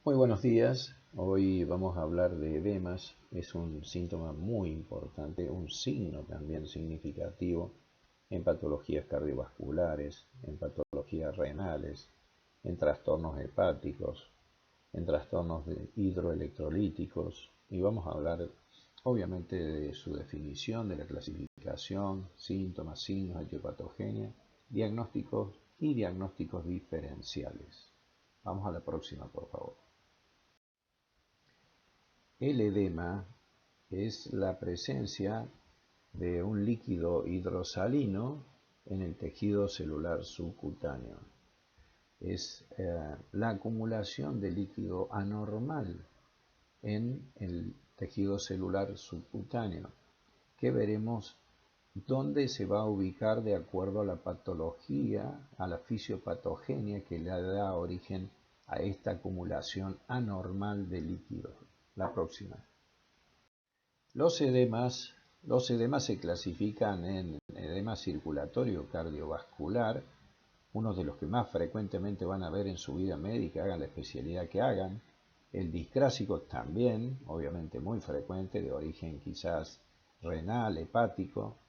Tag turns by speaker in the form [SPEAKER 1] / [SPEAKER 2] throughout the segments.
[SPEAKER 1] Muy buenos días. Hoy vamos a hablar de edemas. Es un síntoma muy importante, un signo también significativo en patologías cardiovasculares, en patologías renales, en trastornos hepáticos, en trastornos hidroelectrolíticos. Y vamos a hablar obviamente de su definición, de la clasificación, síntomas, signos, etiopatogenia, diagnósticos y diagnósticos diferenciales. Vamos a la próxima, por favor. El edema es la presencia de un líquido hidrosalino en el tejido celular subcutáneo. Es la acumulación de líquido anormal en el tejido celular subcutáneo, que veremos dónde se va a ubicar de acuerdo a la patología, a la fisiopatogenia que le da origen a esta acumulación anormal de líquidos. La próxima. Los edemas se clasifican en edema circulatorio cardiovascular, uno de los que más frecuentemente van a ver en su vida médica, hagan la especialidad que hagan. El discrásico también, obviamente muy frecuente, de origen quizás renal, hepático.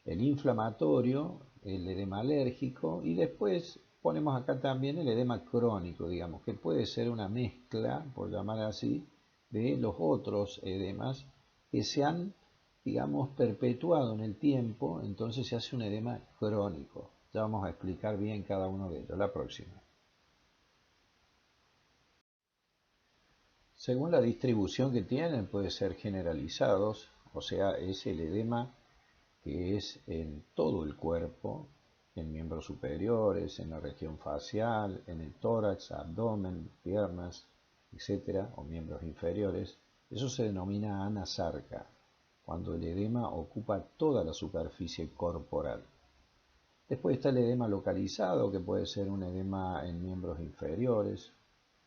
[SPEAKER 1] El inflamatorio, el edema alérgico, y después ponemos acá también el edema crónico, digamos, que puede ser una mezcla, por llamar así, de los otros edemas que se han, digamos, perpetuado en el tiempo, entonces se hace un edema crónico. Ya vamos a explicar bien cada uno de ellos. La próxima. Según la distribución que tienen, puede ser generalizados, o sea, es el edema que es en todo el cuerpo, en miembros superiores, en la región facial, en el tórax, abdomen, piernas, etcétera, o miembros inferiores. Eso se denomina anasarca, cuando el edema ocupa toda la superficie corporal. Después está el edema localizado, que puede ser un edema en miembros inferiores,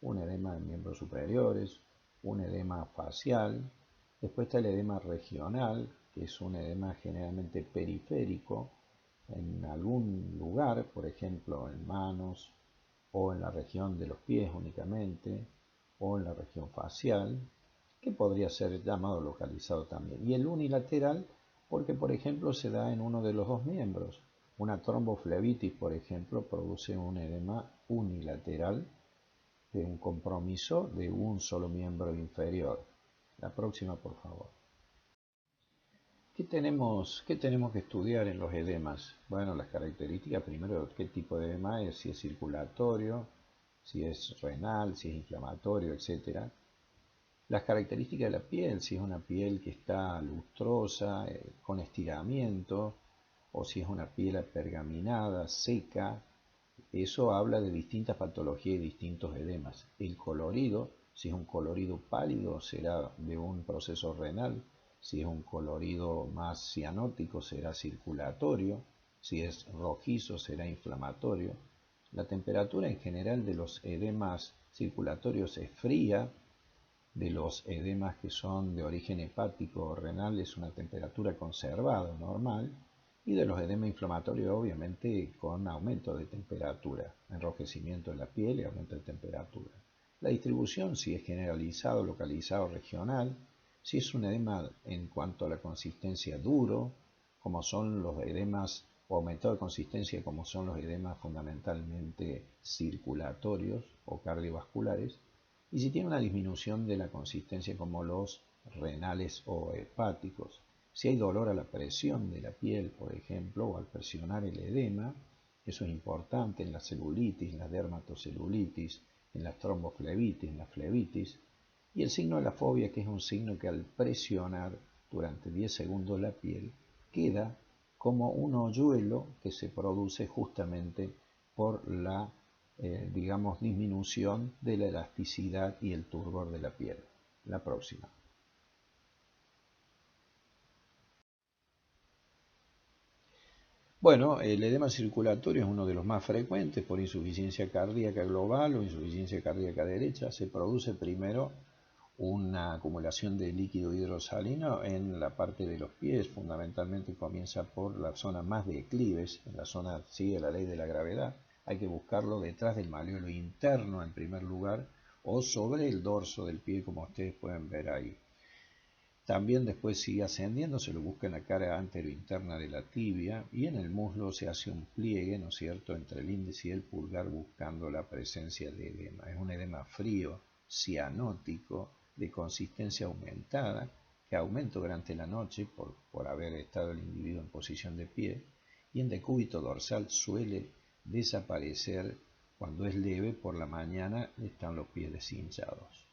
[SPEAKER 1] un edema en miembros superiores, un edema facial. Después está el edema regional, que es un edema generalmente periférico en algún lugar, por ejemplo en manos o en la región de los pies únicamente, o en la región facial, que podría ser llamado localizado también. Y el unilateral, porque por ejemplo se da en uno de los dos miembros. Una tromboflebitis, por ejemplo, produce un edema unilateral de un compromiso de un solo miembro inferior. La próxima, por favor. ¿Qué tenemos que estudiar en los edemas? Bueno, las características, primero, qué tipo de edema es, si es circulatorio, si es renal, si es inflamatorio, etc. Las características de la piel, si es una piel que está lustrosa, con estiramiento, o si es una piel apergaminada, seca. Eso habla de distintas patologías y distintos edemas. El colorido, si es un colorido pálido, será de un proceso renal. Si es un colorido más cianótico, será circulatorio. Si es rojizo, será inflamatorio. La temperatura en general de los edemas circulatorios es fría. De los edemas que son de origen hepático o renal es una temperatura conservada, normal. Y de los edemas inflamatorios, obviamente, con aumento de temperatura, enrojecimiento de la piel y aumento de temperatura. La distribución, si es generalizado, localizado, regional, si es un edema en cuanto a la consistencia duro, como son los edemas, o aumentado de consistencia, como son los edemas fundamentalmente circulatorios o cardiovasculares, y si tiene una disminución de la consistencia, como los renales o hepáticos. Si hay dolor a la presión de la piel, por ejemplo, o al presionar el edema, eso es importante en la celulitis, en la dermatocelulitis, en las tromboflebitis, en la flebitis. Y el signo de la fobia, que es un signo que al presionar durante 10 segundos la piel, queda como un hoyuelo que se produce justamente por la, digamos, disminución de la elasticidad y el turgor de la piel. La próxima. Bueno, el edema circulatorio es uno de los más frecuentes por insuficiencia cardíaca global o insuficiencia cardíaca derecha. Se produce primero una acumulación de líquido hidrosalino en la parte de los pies, fundamentalmente comienza por la zona más de declives, en la zona sigue la ley de la gravedad, hay que buscarlo detrás del malleolo interno en primer lugar, o sobre el dorso del pie, como ustedes pueden ver ahí. También después sigue ascendiendo, se lo busca en la cara anterointerna de la tibia y en el muslo se hace un pliegue, ¿no es cierto?, entre el índice y el pulgar buscando la presencia de edema. Es un edema frío, cianótico, de consistencia aumentada, que aumenta durante la noche por haber estado el individuo en posición de pie, y en decúbito dorsal suele desaparecer cuando es leve. Por la mañana están los pies deshinchados.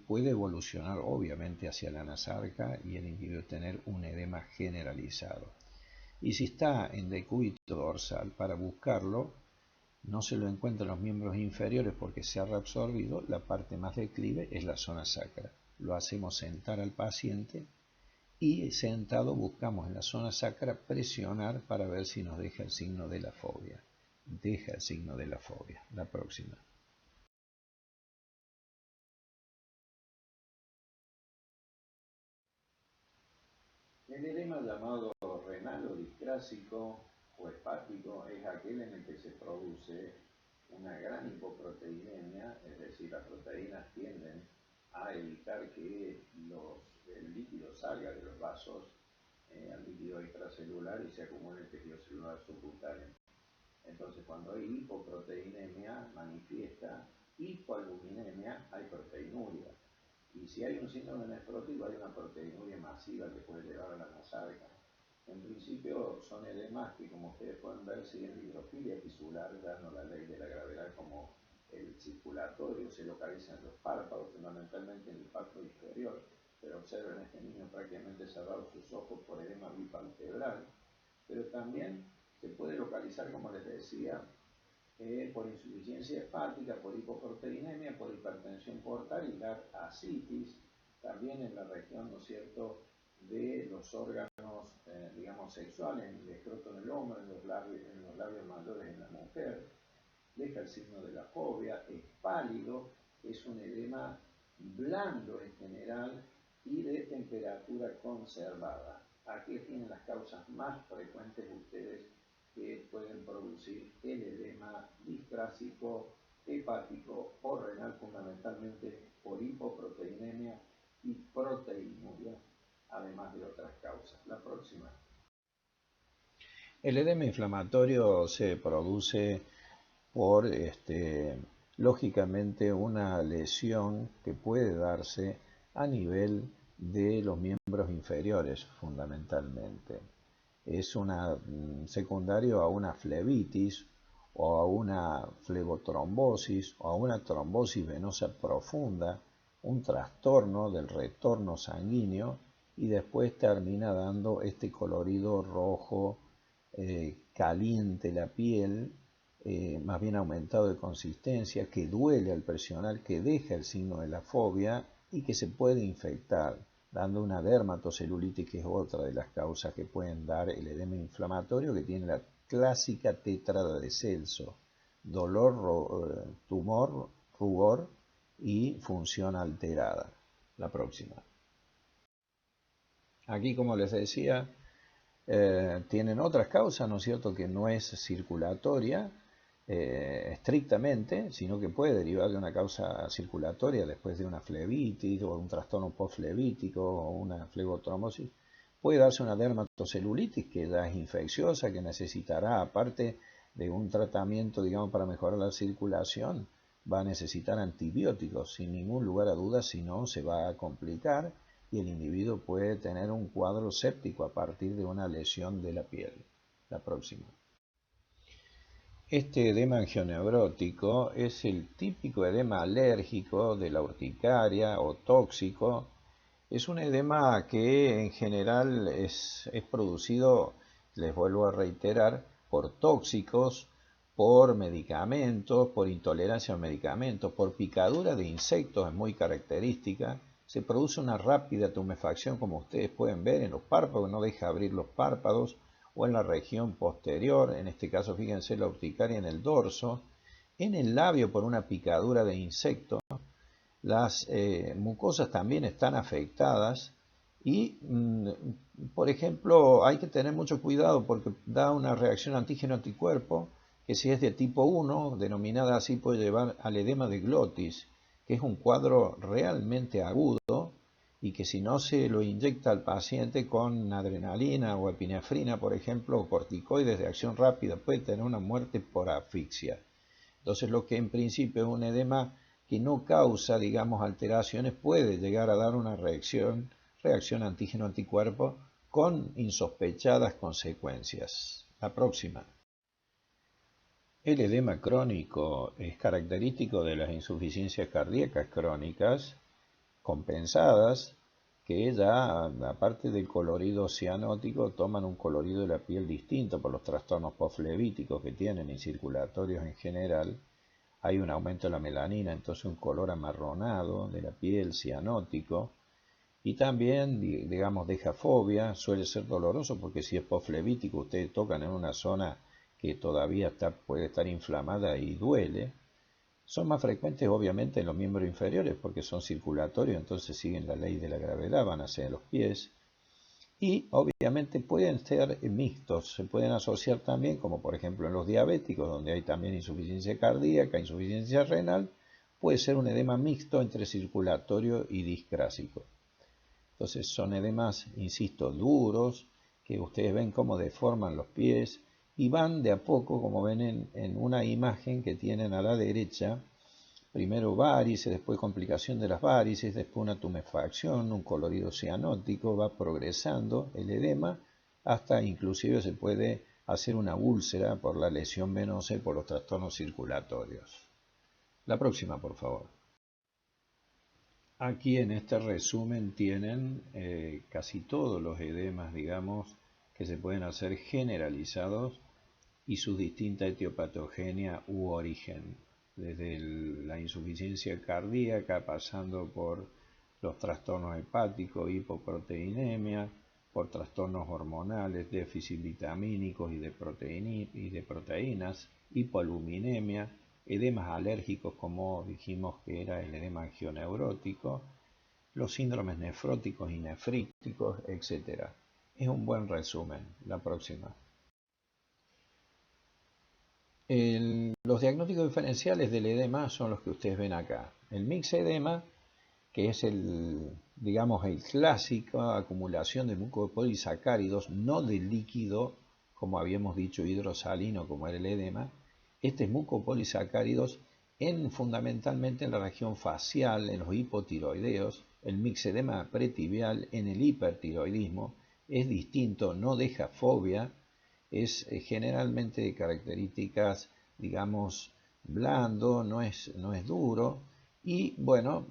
[SPEAKER 1] Puede evolucionar obviamente hacia la nasarca y el individuo tener un edema generalizado. Y si está en decúbito dorsal, para buscarlo, no se lo encuentra en los miembros inferiores porque se ha reabsorbido, la parte más declive es la zona sacra. Lo hacemos sentar al paciente y sentado buscamos en la zona sacra presionar para ver si nos deja el signo de la fobia. Deja el signo de la fobia. La próxima. El edema llamado renal o discrásico o hepático es aquel en el que se produce una gran hipoproteinemia, es decir, las proteínas tienden a evitar que el líquido salga de los vasos al líquido extracelular y se acumule en el tejido celular subcutáneo. Entonces, cuando hay hipoproteinemia, manifiesta hipoalbuminemia, hay proteinuria. Y si hay un síndrome nefrótico, hay una proteinuria masiva que puede llevar a la nasarca. En principio son edemas que, como ustedes pueden ver, siguen la hidrofilia tisular, dando la ley de la gravedad como el circulatorio, se localiza en los párpados, fundamentalmente en el párpado inferior, pero observen a este niño prácticamente cerrado sus ojos por edema bipalpebral, pero también se puede localizar, como les decía, por insuficiencia hepática, por hipoproteinemia, por hipertensión portal y dar ascitis, también en la región, ¿no es cierto?, de los órganos, digamos, sexuales, en el escroto en el hombre, en los labios mayores en la mujer. Deja el signo de la fobia, es pálido, es un edema blando en general y de temperatura conservada. Aquí tienen las causas más frecuentes de ustedes que pueden producir el edema discrásico, hepático o renal, fundamentalmente por hipoproteinemia y proteinuria, además de otras causas. La próxima. El edema inflamatorio se produce por, lógicamente, una lesión que puede darse a nivel de los miembros inferiores, fundamentalmente. Es secundario a una flebitis o a una flebotrombosis o a una trombosis venosa profunda, un trastorno del retorno sanguíneo y después termina dando este colorido rojo, caliente la piel, más bien aumentado de consistencia, que duele al presionar, que deja el signo de la fobia y que se puede infectar, dando una dermatocelulitis, que es otra de las causas que pueden dar el edema inflamatorio, que tiene la clásica tétrada de Celso: dolor, tumor, rubor y función alterada. La próxima. Aquí, como les decía, tienen otras causas, ¿no es cierto?, que no es circulatoria estrictamente, sino que puede derivar de una causa circulatoria después de una flebitis o un trastorno postflebítico o una flebotrombosis. Puede darse una dermatocelulitis que ya es infecciosa, que necesitará, aparte de un tratamiento, digamos, para mejorar la circulación, va a necesitar antibióticos, sin ningún lugar a dudas, si no se va a complicar y el individuo puede tener un cuadro séptico a partir de una lesión de la piel. La próxima. Este edema angioneurótico es el típico edema alérgico de la urticaria o tóxico. Es un edema que en general es producido, les vuelvo a reiterar, por tóxicos, por medicamentos, por intolerancia a medicamentos, por picadura de insectos, es muy característica. Se produce una rápida tumefacción, como ustedes pueden ver, en los párpados, no deja abrir los párpados, o en la región posterior, en este caso fíjense la urticaria en el dorso, en el labio por una picadura de insecto. Las mucosas también están afectadas y, por ejemplo, hay que tener mucho cuidado porque da una reacción antígeno-anticuerpo que, si es de tipo 1, denominada así, puede llevar al edema de glotis, que es un cuadro realmente agudo y que si no se lo inyecta al paciente con adrenalina o epinefrina, por ejemplo, o corticoides de acción rápida, puede tener una muerte por asfixia. Entonces lo que en principio es un edema que no causa, digamos, alteraciones, puede llegar a dar una reacción antígeno-anticuerpo con insospechadas consecuencias. La próxima. El edema crónico es característico de las insuficiencias cardíacas crónicas compensadas, que ya, aparte del colorido cianótico, toman un colorido de la piel distinto por los trastornos postflevíticos que tienen y circulatorios en general. Hay un aumento de la melanina, entonces un color amarronado de la piel, cianótico, y también, digamos, deja fobia, suele ser doloroso porque si es postflevítico, ustedes tocan en una zona que todavía puede estar inflamada y duele. Son más frecuentes obviamente en los miembros inferiores porque son circulatorios, entonces siguen la ley de la gravedad, van hacia los pies. Y obviamente pueden ser mixtos, se pueden asociar también, como por ejemplo en los diabéticos, donde hay también insuficiencia cardíaca, insuficiencia renal, puede ser un edema mixto entre circulatorio y discrásico. Entonces son edemas, insisto, duros, que ustedes ven cómo deforman los pies y van de a poco, como ven en una imagen que tienen a la derecha, primero varices, después complicación de las varices, después una tumefacción, un colorido cianótico, va progresando el edema hasta inclusive se puede hacer una úlcera por la lesión venosa y por los trastornos circulatorios. La próxima, por favor. Aquí en este resumen tienen casi todos los edemas, digamos, que se pueden hacer generalizados y su distinta etiopatogenia u origen, desde la insuficiencia cardíaca, pasando por los trastornos hepáticos, hipoproteinemia, por trastornos hormonales, déficit vitamínicos y de proteínas, hipoaluminemia, edemas alérgicos como dijimos que era el edema angioneurótico, los síndromes nefróticos y nefríticos, etc. Es un buen resumen. La próxima. Los diagnósticos diferenciales del edema son los que ustedes ven acá. El mixedema, que es digamos, el clásico acumulación de mucopolisacáridos, no de líquido, como habíamos dicho, hidrosalino, como era el edema. Este es mucopolisacáridos fundamentalmente en la región facial, en los hipotiroideos. El mixedema pretibial en el hipertiroidismo es distinto, no deja fobia, es generalmente de características, digamos, blando, no es duro, y bueno,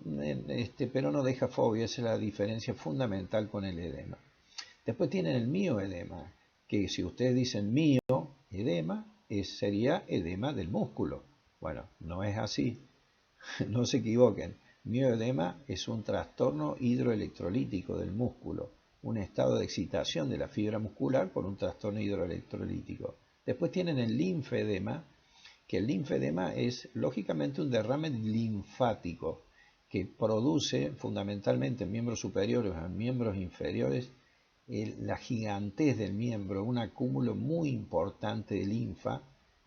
[SPEAKER 1] pero no deja fobia, esa es la diferencia fundamental con el edema. Después tienen el mioedema, que si ustedes dicen mioedema, sería edema del músculo. Bueno, no es así, no se equivoquen. Mioedema es un trastorno hidroelectrolítico del músculo, un estado de excitación de la fibra muscular por un trastorno hidroelectrolítico. Después tienen el linfedema, que el linfedema es lógicamente un derrame linfático que produce fundamentalmente en miembros superiores o en miembros inferiores la gigantez del miembro, un acúmulo muy importante de linfa,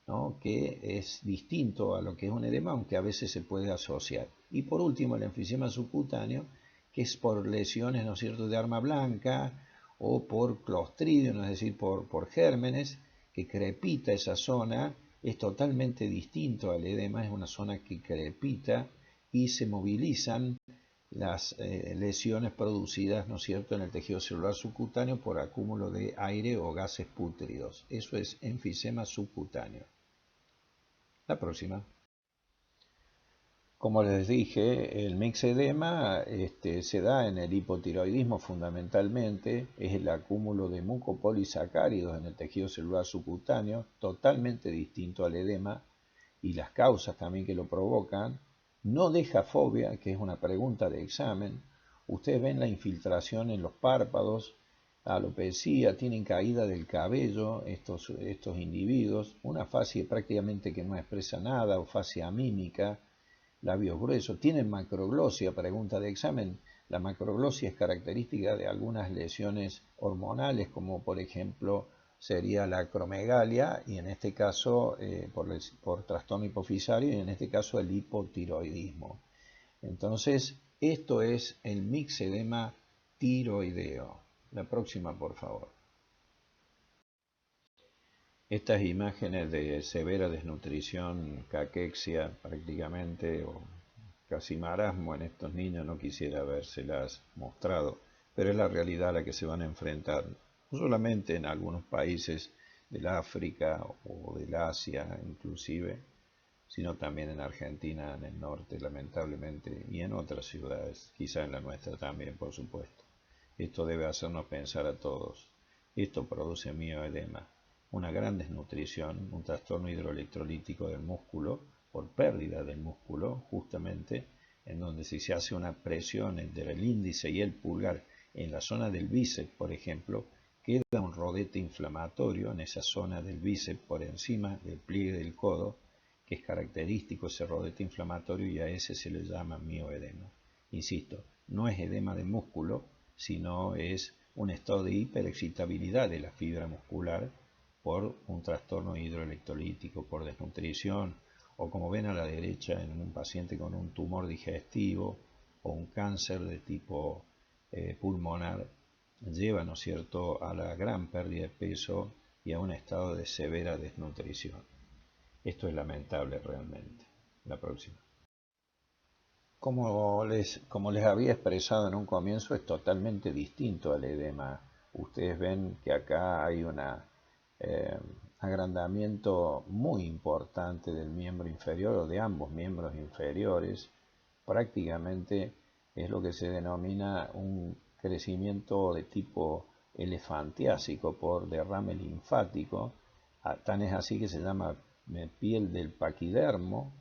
[SPEAKER 1] ¿no?, que es distinto a lo que es un edema, aunque a veces se puede asociar. Y por último, el enfisema subcutáneo, que es por lesiones, ¿no es cierto?, de arma blanca o por clostridium, es decir, por gérmenes, que crepita esa zona, es totalmente distinto al edema, es una zona que crepita y se movilizan las lesiones producidas, ¿no es cierto?, en el tejido celular subcutáneo por acúmulo de aire o gases pútridos. Eso es enfisema subcutáneo. La próxima. Como les dije, el mixedema se da en el hipotiroidismo fundamentalmente, es el acúmulo de mucopolisacáridos en el tejido celular subcutáneo, totalmente distinto al edema, y las causas también que lo provocan. No deja fobia, que es una pregunta de examen. Ustedes ven la infiltración en los párpados, alopecia, tienen caída del cabello estos individuos, una fascia prácticamente que no expresa nada o fascia mímica, labios gruesos, tienen macroglosia, pregunta de examen. La macroglosia es característica de algunas lesiones hormonales, como por ejemplo sería la acromegalia, y en este caso por trastorno hipofisario, y en este caso el hipotiroidismo. Entonces, esto es el mixedema tiroideo. La próxima, por favor. Estas imágenes de severa desnutrición, caquexia prácticamente, o casi marasmo en estos niños, no quisiera habérselas mostrado, pero es la realidad a la que se van a enfrentar, no solamente en algunos países del África o del Asia inclusive, sino también en Argentina, en el norte, lamentablemente, y en otras ciudades, quizá en la nuestra también, por supuesto. Esto debe hacernos pensar a todos. Esto produce mioedema, una gran desnutrición, un trastorno hidroelectrolítico del músculo, por pérdida del músculo, justamente, en donde si se hace una presión entre el índice y el pulgar en la zona del bíceps, por ejemplo, queda un rodete inflamatorio en esa zona del bíceps por encima del pliegue del codo, que es característico ese rodete inflamatorio, y a ese se le llama mioedema. Insisto, no es edema de músculo, sino es un estado de hiperexcitabilidad de la fibra muscular por un trastorno hidroelectrolítico, por desnutrición, o como ven a la derecha en un paciente con un tumor digestivo o un cáncer de tipo pulmonar, lleva, ¿no es cierto?, a la gran pérdida de peso y a un estado de severa desnutrición. Esto es lamentable realmente. La próxima. Como les había expresado en un comienzo, es totalmente distinto al edema. Ustedes ven que acá hay un agrandamiento muy importante del miembro inferior o de ambos miembros inferiores. Prácticamente es lo que se denomina un crecimiento de tipo elefantiásico por derrame linfático. Tan es así que se llama piel del paquidermo.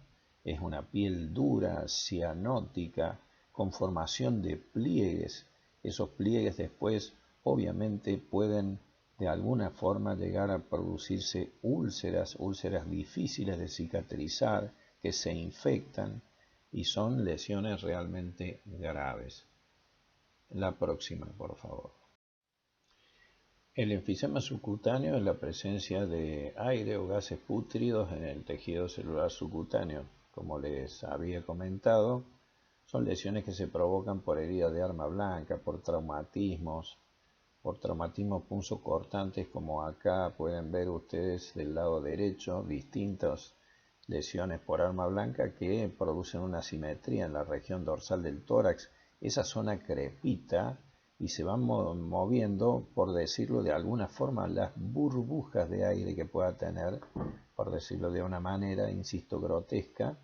[SPEAKER 1] Es una piel dura, cianótica, con formación de pliegues. Esos pliegues después obviamente pueden de alguna forma llegar a producirse úlceras difíciles de cicatrizar, que se infectan y son lesiones realmente graves. La próxima, por favor. El enfisema subcutáneo es la presencia de aire o gases pútridos en el tejido celular subcutáneo. Como les había comentado, son lesiones que se provocan por heridas de arma blanca, por traumatismos punzocortantes, como acá pueden ver ustedes del lado derecho, distintas lesiones por arma blanca que producen una asimetría en la región dorsal del tórax. Esa zona crepita y se van moviendo, por decirlo de alguna forma, las burbujas de aire que pueda tener, por decirlo de una manera, insisto, grotesca,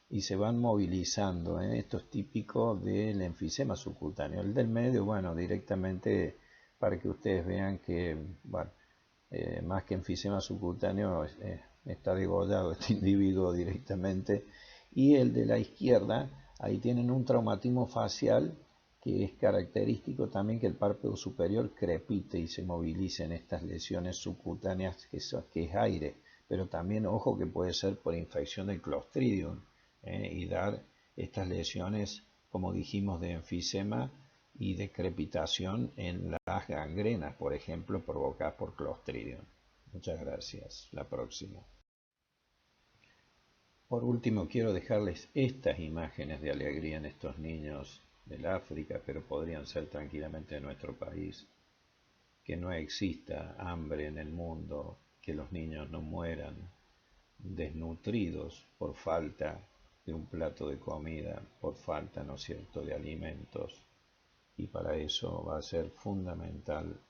[SPEAKER 1] y se van movilizando. Esto es típico del enfisema subcutáneo. El del medio, bueno, directamente para que ustedes vean que, bueno, más que enfisema subcutáneo, está degollado este individuo directamente. Y el de la izquierda, ahí tienen un traumatismo facial que es característico también, que el párpado superior crepite y se movilice en estas lesiones subcutáneas, que es aire, pero también, ojo, que puede ser por infección del Clostridium, y dar estas lesiones, como dijimos, de enfisema y de crepitación en las gangrenas, por ejemplo, provocadas por Clostridium. Muchas gracias. La próxima. Por último, quiero dejarles estas imágenes de alegría en estos niños del África, pero podrían ser tranquilamente de nuestro país. Que no exista hambre en el mundo, que los niños no mueran desnutridos por falta de un plato de comida, por falta, ¿no es cierto?, de alimentos. Y para eso va a ser fundamental